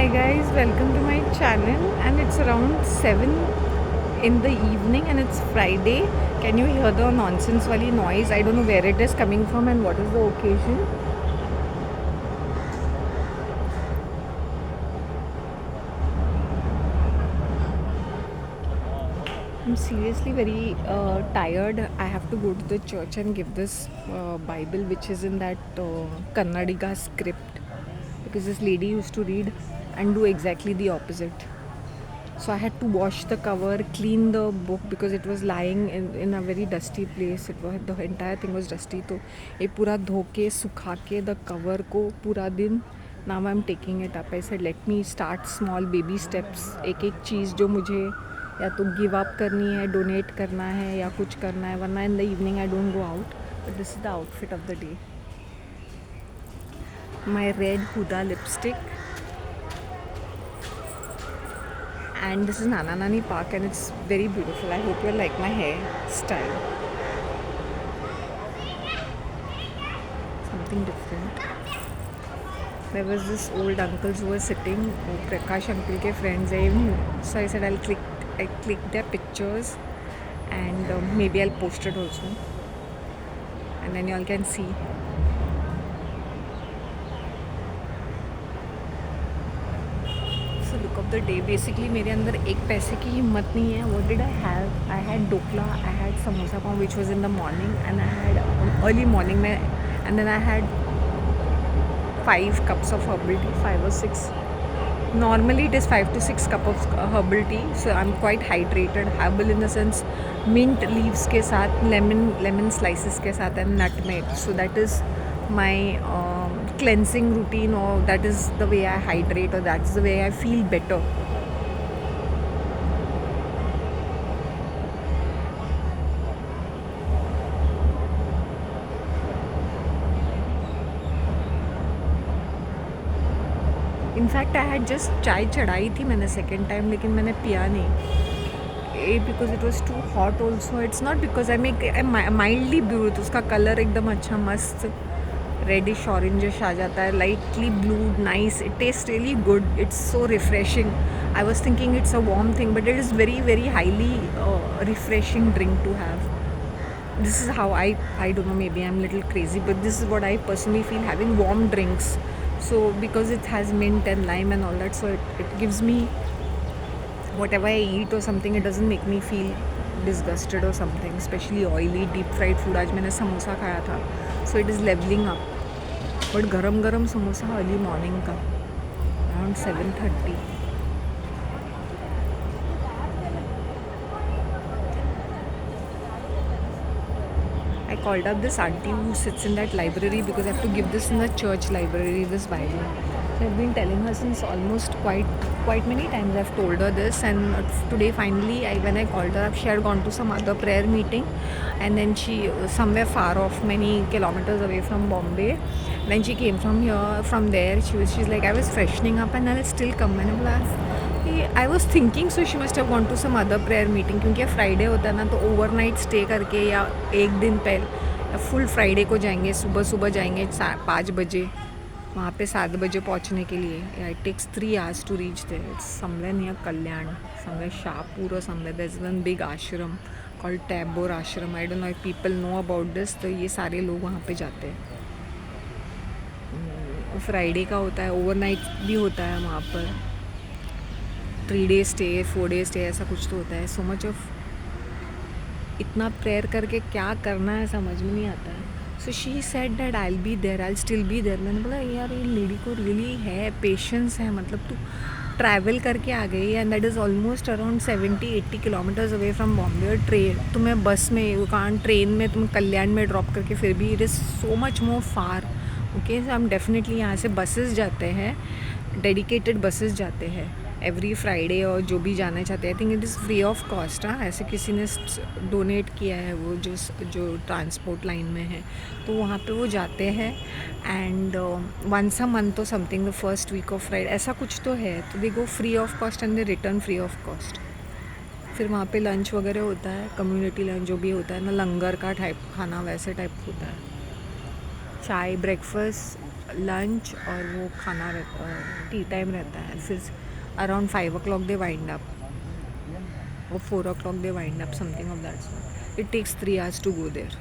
Hi guys, welcome to my channel, and it's around 7 in the evening and it's Friday. Can you hear the nonsense wali noise? I don't know where it is coming from and what is the occasion. I'm seriously very tired. I have to go to the church and give this Bible which is in that Kannadiga script, because this lady used to read and do exactly the opposite. So I had to wash the cover, clean the book because it was lying in a very dusty place. It was, the entire thing was dusty. तो ये पूरा धो के सुखा के the cover को पूरा दिन. Now I'm taking it up. I said let me start small baby steps. एक एक चीज़ जो मुझे या तो गिव अप करनी है, डोनेट करना है या कुछ करना है, वरना in the evening I don't go out. But this is the outfit of the day. My red Huda lipstick. And this is Nana Nani Park and it's very beautiful. I hope you like my hairstyle. Something different. There was this old uncles who were sitting, Prakash uncle ke friends hai. So I said I clicked their pictures and maybe I'll post it also. And then you all can see. Look of the day. Basically मेरे अंदर एक पैसे की हिम्मत नहीं है. What did I have? I had dhokla, I had samosa pav which was in the morning and I had early morning में, and then I had 5 cups of herbal tea, 5 or 6. Normally it is 5 to 6 cup of herbal tea, so I'm quite hydrated. Herbal in the sense mint leaves के साथ, lemon slices के साथ and nutmeg. So that is my cleansing routine, or that is the way I hydrate, or that's the way I feel better. In fact I had just चाय चढ़ाई थी मैंने second time, लेकिन मैंने पिया नहीं. Because it was too hot also. It's not because I mildly blue. उसका colour एकदम अच्छा मस्त रेडिश ऑरेंजिश आ जाता है, lightly blue, nice. It taste really good. It's so refreshing. I was thinking it's a warm thing, but it is very very highly refreshing drink to have. This is how I don't know, maybe I'm a little crazy, but this is what I personally feel having warm drinks. So because it has mint and lime and all that, so it gives me whatever I eat or something, it doesn't make me feel disgusted or something, especially oily deep fried food. आज मैंने समोसा खाया था, so it is leveling up. but गरम गरम samosa early morning का around 7:30. I called up this auntie who sits in that library because I have to give this in the church library, this Bible. So I've been telling her since almost quite many times. I've told her this, and today finally, when I called her up, she had gone to some other prayer meeting, and then she somewhere far off, many kilometers away from Bombay. Then she came from there. She's like, I was freshening up and I'll still come. मैंने बोला I was thinking so she must have gone to some other prayer meeting, क्योंकि Friday होता है ना, तो overnight stay करके या एक दिन पहले फुल फ्राइडे को जाएंगे. सुबह जाएंगे 5 बजे, वहाँ पे 7 बजे पहुँचने के लिए. It takes 3 hours to reach there. It's somewhere near Kalyan, somewhere Shahpur और somewhere. There is one big ashram called Tabor Ashram. I don't know if people know about this. तो ये सारे लोग वहाँ पे जाते हैं. फ्राइडे का होता है, ओवरनाइट भी होता है वहाँ पर. 3 days स्टे, 4 days स्टे, ऐसा कुछ तो होता है. सो मच ऑफ इतना प्रेयर करके क्या करना है समझ में नहीं आता है. So she said that I will be there, I will still be there. मैंने बोला यार ये लेडी को रियली है, पेशेंस है. मतलब तू ट्रैवल करके आ गई, and that is almost around 70-80 kilometers away from Bombay. और तुम्हें बस में, यू कांट ट्रेन में, तुम कल्याण में ड्रॉप करके फिर भी it is so much more far. Okay, so हम डेफिनेटली यहाँ से बसेस जाते हैं, डेडिकेटेड बसेस जाते हैं एवरी फ्राइडे, और जो भी जाना चाहते हैं. I think it is free of cost. हाँ, ऐसे किसी ने डोनेट किया है वो जो ट्रांसपोर्ट लाइन में है, तो वहाँ पे वो जाते हैं. एंड वंस अ मंथ तो something the first week of Friday ऐसा कुछ तो है. तो they go free of cost and they return free of cost. फिर वहाँ पे लंच वगैरह होता है, कम्युनिटी लंच जो भी होता है ना, लंगर का टाइप खाना वैसे टाइप होता है. चाय, ब्रेकफास्ट, लंच और वो खाना रहता है, टी टाइम रहता है, फिर around 5 o'clock they wind up or 4 o'clock they wind up, something of that sort. It takes 3 hours to go there.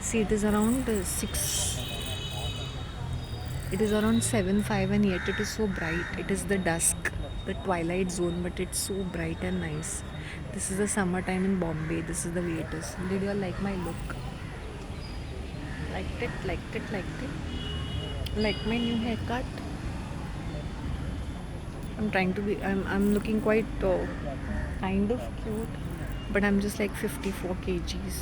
See, it is around 7:05 and yet it is so bright. It is the dusk, the twilight zone, but it's so bright and nice. This is the summertime in Bombay. This is the way it is. Did you all like my look? Liked it, liked it, liked it. Like my new haircut. I'm looking quite kind of cute, but I'm just like 54 kgs.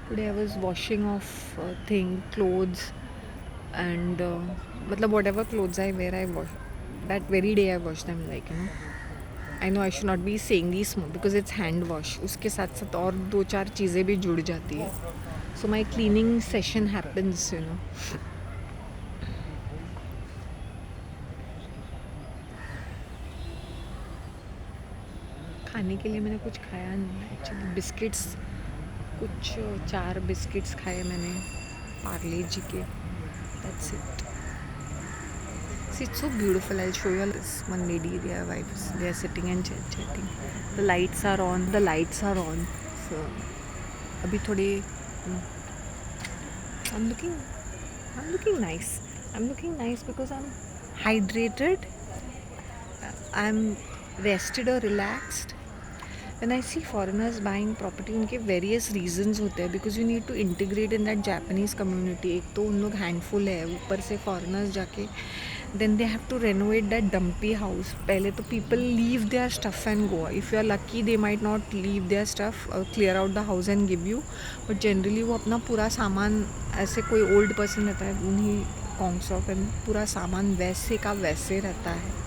Today I was washing off clothes, and matlab whatever clothes I wear, I wash. That very day I wash them, like, you know. I know I should not be saying these because it's hand wash. उसके साथ साथ और 2-4 चीज़ें भी जुड़ जाती है. So my cleaning session happens, you know. खाने के लिए मैंने कुछ खाया नहीं एक्चुअली. बिस्किट्स, कुछ 4 बिस्किट्स खाए मैंने पार्ले जी के. That's it. See, it's so beautiful. I'll show you all this one lady, their wives. They are sitting and chatting. The lights are on. The lights are on. So, अभी थोड़े I'm looking nice. I'm looking nice because I'm hydrated. I'm rested or relaxed. When I see foreigners buying property, उनके various reasons होते हैं because you need to integrate in that Japanese community. एक तो उन लोग handful है, ऊपर से foreigners जाके then they have to renovate that dumpy house. पहले तो people leave their stuff and go. If you are lucky, they might not leave their stuff, clear out the house and give you. But generally वो अपना पूरा सामान, ऐसे कोई old person रहता है उन्हीं कॉन्ग्स ऑफ, एंड पूरा सामान वैसे का वैसे रहता है.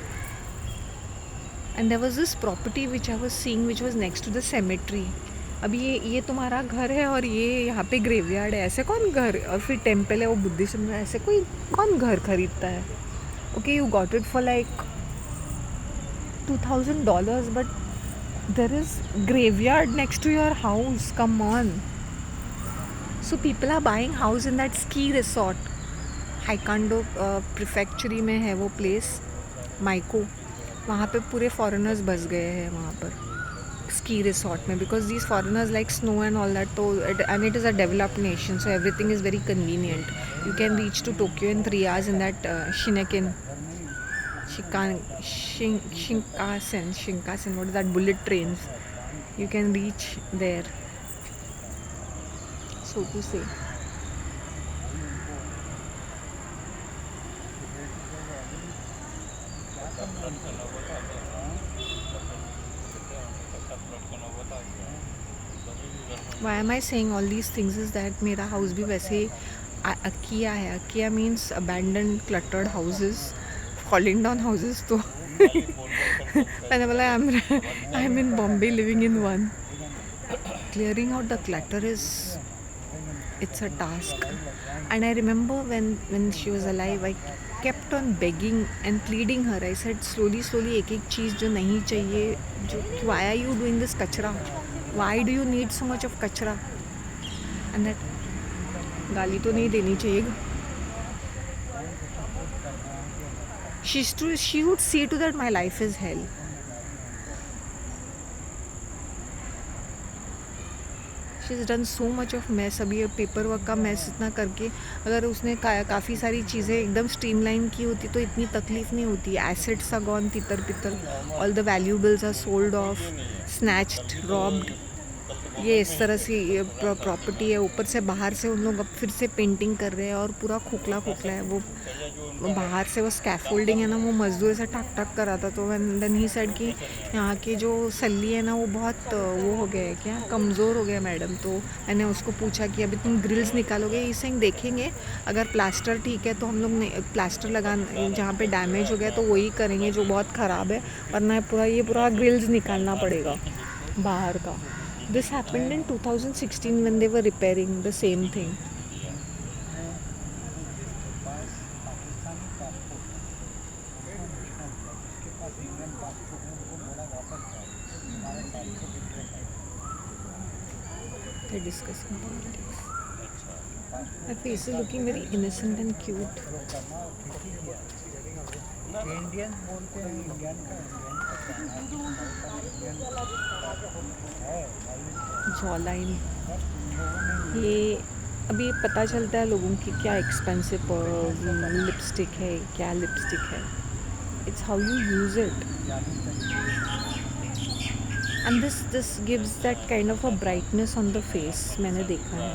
And there was this property which I was seeing which was next to the cemetery. अभी ये तुम्हारा घर है और ये यहाँ पे ग्रेवयार्ड है. ऐसे कौन घर, और फिर टेम्पल है वो बुद्धिज्म में, ऐसे कोई कौन घर खरीदता है? Okay, you got it for like $2,000, but there is graveyard next to your house. Come on. So people are buying house in that ski resort. Haikando prefecture में है वो place, माइको. वहाँ पे पूरे foreigners बस गए हैं वहाँ पर ski resort में, because these foreigners like snow and all that. तो and it is a developed nation, so everything is very convenient. You can reach to Tokyo in 3 hours in that Shinkansen, what is that, bullet trains. You can reach there, so to say. Why am I saying all these things is that मेरा house भी वैसे अकिया है. अकिया means abandoned cluttered houses, falling down houses. तो मैंने बोला I'm in Bombay living in one. Clearing out the clutter it's a task. And I remember when she was alive, I kept on begging and pleading her. I said slowly एक एक चीज़ जो नहीं चाहिए, जो, why are you doing this कचरा? Why do you need so much of कचरा? And that गाली तो नहीं देनी चाहिए. She would see to that my life is hell. She's done so much of mess. अभी ये पेपर वर्क का mess इतना करके, अगर उसने काफ़ी सारी चीज़ें एकदम स्ट्रीमलाइन की होती तो इतनी तकलीफ नहीं होती. एसेट्स आर गॉन, तितर पितर. All the valuables are sold off, snatched, robbed. ये इस तरह से ये प्रॉपर्टी है. ऊपर से बाहर से उन लोग अब फिर से पेंटिंग कर रहे हैं और पूरा खोखला है. वो बाहर से वो स्कैफोल्डिंग है ना, वो मजदूर ऐसा टक कर रहा था. तो देन ही सेड कि यहाँ की जो सल्ली है ना वो बहुत वो हो गया है, क्या कमज़ोर हो गया मैडम. तो मैंने उसको पूछा कि अभी तुम ग्रिल्स निकालोगे? इसे देखेंगे, अगर प्लास्टर ठीक है तो हम लोग प्लास्टर लगा, जहाँ पे डैमेज हो गया तो वही करेंगे जो बहुत ख़राब है, वरना पूरा ग्रिल्स निकालना पड़ेगा बाहर का. This happened in 2016 when they were repairing the same thing. They're discussing politics. My face is looking very innocent and cute. Indian बोलते हैं इंडियन का जॉलाइन ये अभी पता चलता है लोगों की क्या एक्सपेंसिव लिपस्टिक है, क्या लिपस्टिक है. It's how you use it. And this gives that kind of a brightness on the face. मैंने देखा है.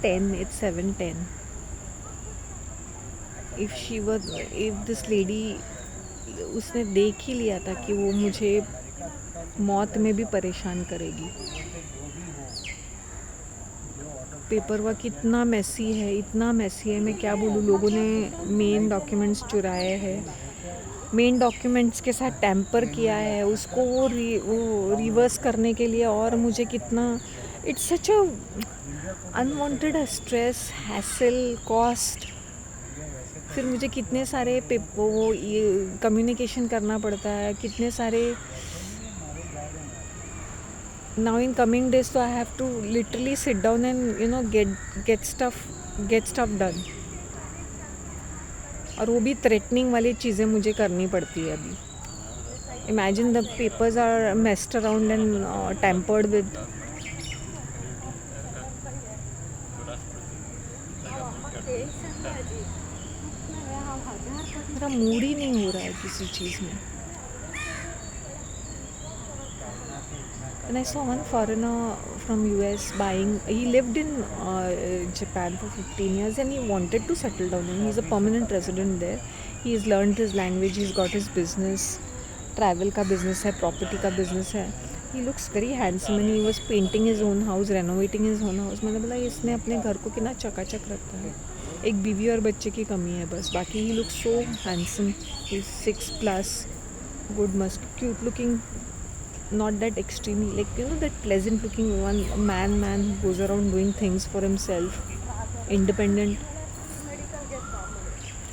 It's 7:10. If this lady, उसने देख ही लिया था कि वो मुझे मौत में भी परेशान करेगी. पेपर वर्क इतना मैसी है, मैं क्या बोलूँ. लोगों ने मेन डॉक्यूमेंट्स चुराए हैं, मेन डॉक्यूमेंट्स के साथ टैम्पर किया है, उसको वो रिवर्स करने के लिए. और मुझे कितना, it's such a unwanted stress, hassle, cost. फिर मुझे कितने सारे वो कम्युनिकेशन करना पड़ता है, कितने सारे. नाउ इन कमिंग डेज तो I have to literally sit down and get stuff done. और वो भी थ्रेटनिंग वाली चीज़ें मुझे करनी पड़ती है अभी. Imagine the papers are messed around and tampered with. मेरा मूड ही नहीं हो रहा है किसी चीज़ में. And I saw one foreigner from US buying. He lived in Japan for 15 years and he wanted to settle down. And he's a permanent resident there. He's learned his language. He's got his business. Travel का business है, property का business है. He looks very handsome and he was painting his own house, renovating his own house. मैंने बोला इसने अपने घर को कितना चकाचक रखा है. एक बीवी और बच्चे की कमी है बस. बाकी he looks so handsome. He's 6+, good musk, cute looking. Not that extremely, like, that pleasant looking one man who goes around doing things for himself, independent.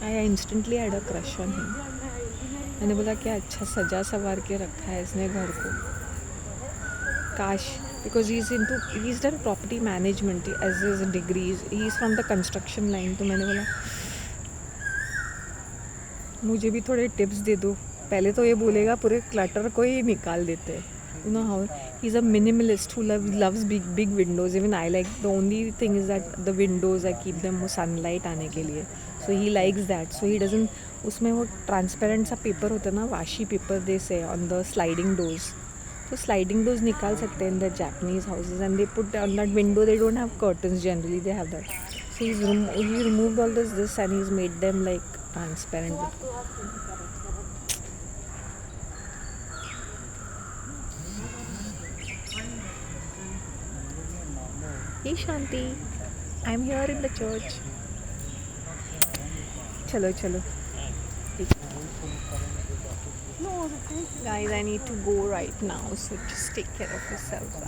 I instantly had a crush on him. मैंने बोला क्या अच्छा सजा सवार के रखा है इसने घर को. काश, because he's done property management as his degrees. He's from the construction line. तो मैंने बोला मुझे भी थोड़े टिप्स दे दो. पहले तो ये बोलेगा पूरे क्लटर को ही निकाल देते हैं. You know how he's a minimalist who loves big windows. Even I like, the only thing is that the windows, I keep them sunlight आने के लिए. So he likes that. So he doesn't, उसमें वो transparent सा paper होता है ना, Vashi paper दे से on the sliding doors. तो sliding doors निकाल सकते हैं in the Japanese houses and they put on that window. They don't have curtains generally. They have that. So he removed all this and he's made them like transparent. Hey Shanti, I'm here in the church. Chalo. Guys, I need to go right now, so just take care of yourself.